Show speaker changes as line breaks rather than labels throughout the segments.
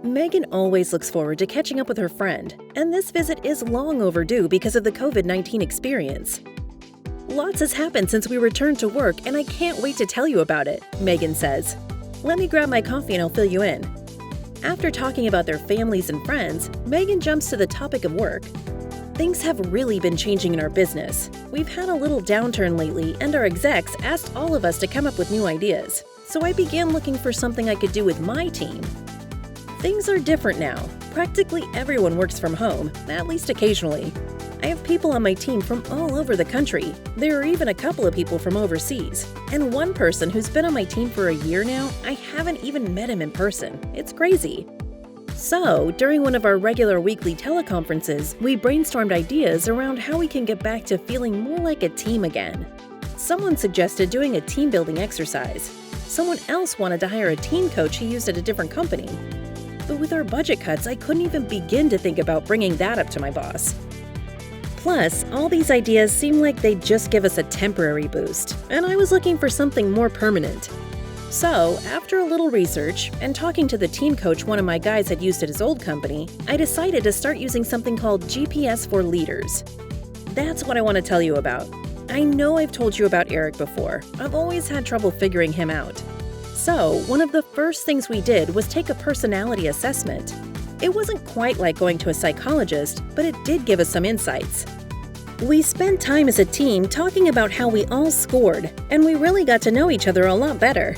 Megan always looks forward to catching up with her friend, and this visit is long overdue because of the COVID-19 experience. Lots has happened since we returned to work, and I can't wait to tell you about it, Megan says. Let me grab my coffee and I'll fill you in. After talking about their families and friends, Megan jumps to the topic of work. Things have really been changing in our business. We've had a little downturn lately, and our execs asked all of us to come up with new ideas. So I began looking for something I could do with my team. Things are different now. Practically everyone works from home, at least occasionally. I have people on my team from all over the country. There are even a couple of people from overseas. And one person who's been on my team for a year now, I haven't even met him in person. It's crazy. So, during one of our regular weekly teleconferences, we brainstormed ideas around how we can get back to feeling more like a team again. Someone suggested doing a team-building exercise. Someone else wanted to hire a team coach he used at a different company. But with our budget cuts, I couldn't even begin to think about bringing that up to my boss. Plus, all these ideas seem like they'd just give us a temporary boost, and I was looking for something more permanent. So, after a little research and talking to the team coach one of my guys had used at his old company, I decided to start using something called GPS4Leaders. That's what I want to tell you about. I know I've told you about Eric before. I've always had trouble figuring him out. So, one of the first things we did was take a personality assessment. It wasn't quite like going to a psychologist, but it did give us some insights. We spent time as a team talking about how we all scored, and we really got to know each other a lot better.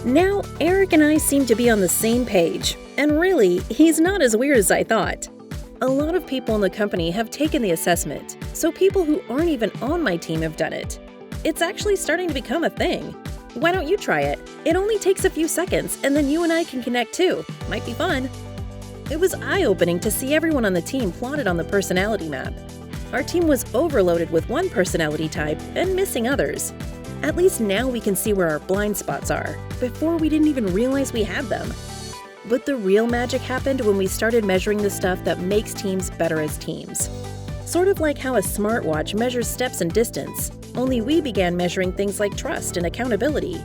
Now, Eric and I seem to be on the same page, and really, he's not as weird as I thought. A lot of people in the company have taken the assessment, so people who aren't even on my team have done it. It's actually starting to become a thing. Why don't you try it? It only takes a few seconds, and then you and I can connect too. Might be fun. It was eye-opening to see everyone on the team plotted on the personality map. Our team was overloaded with one personality type and missing others. At least now we can see where our blind spots are. Before, we didn't even realize we had them. But the real magic happened when we started measuring the stuff that makes teams better as teams. Sort of like how a smartwatch measures steps and distance, only we began measuring things like trust and accountability.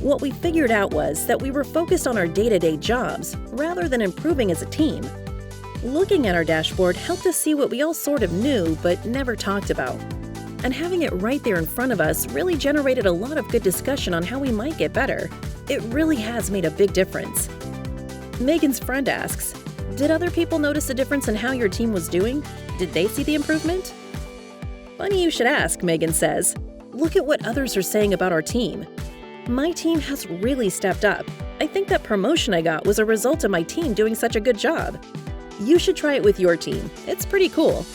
What we figured out was that we were focused on our day-to-day jobs rather than improving as a team. Looking at our dashboard helped us see what we all sort of knew but never talked about. And having it right there in front of us really generated a lot of good discussion on how we might get better. It really has made a big difference. Megan's friend asks, "Did other people notice a difference in how your team was doing? Did they see the improvement?" Funny you should ask, Megan says. Look at what others are saying about our team. My team has really stepped up. I think that promotion I got was a result of my team doing such a good job. You should try it with your team. It's pretty cool.